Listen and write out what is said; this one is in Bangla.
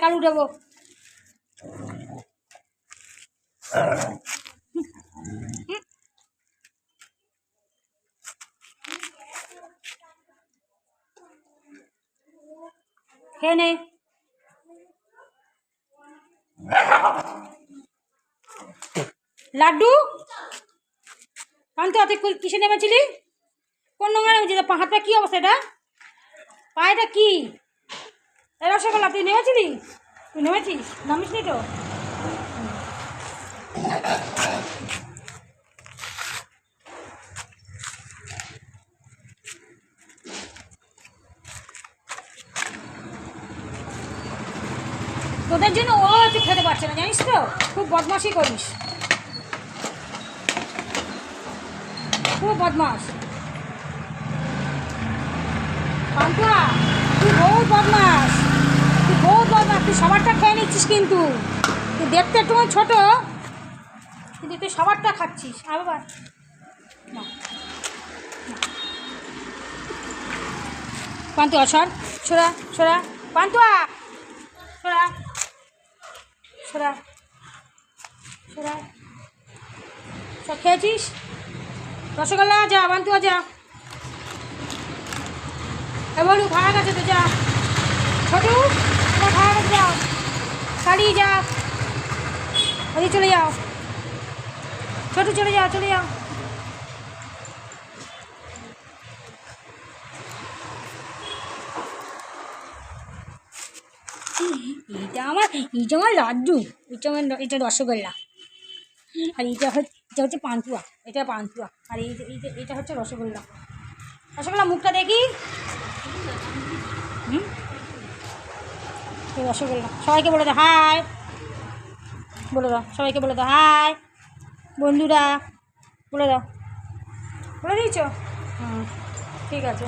কালু দেবো। খেয়ে নে। লাড্ডু পান্তু তুই কিসে নেমেছিলি? কোন নোংরা নেমেছিলি? হাতটা কী অবস্থা? এটা পায়েটা কি? রসগোল্লা তুই নেমেছিলি? তুই নেমেছিস? নামিস নি তো? তোদের জন্য ও তুই খেতে পারছে না, জানিস তো? খুব বদমাশি করিস, খুব বদমাস পান্তুয়া। তুই বহুত বদমাস, তুই বহুত বদমাস। তুই সবারটা খেয়ে নিচ্ছিস, কিন্তু তুই দেখতে একটু ছোট, কিন্তু তুই সবারটা খাচ্ছিস। আর বাবা না, পান্তুয়া সর, ছোড়া ছোড়া, পান্তুয়া ছোড়া ছোড়া ছোড়া। সব খেয়েছিস রসগোল্লা? যা পান্তুয়া যা, বলু খাওয়া গেছে তো, যা ছোটু তোমার খাওয়া গেছে, যাও কালি যা, ওই চলে যাও ছোটু, চলে যাও চলে যাও। এটা আমার লাড্ডু, এটা রসগোল্লা, আর এটা হচ্ছে পান্তুয়া, এটা পান্তুয়া, আর এটা হচ্ছে রসগোল্লা। রসগোল্লা মুখটা দেখি। রসগোল্লা সবাইকে বলে দাও হাই, বলে দাও সবাইকে, বলে দাও হাই বন্ধুরা, বলে দাও। বলে দিয়েছ? ঠিক আছে।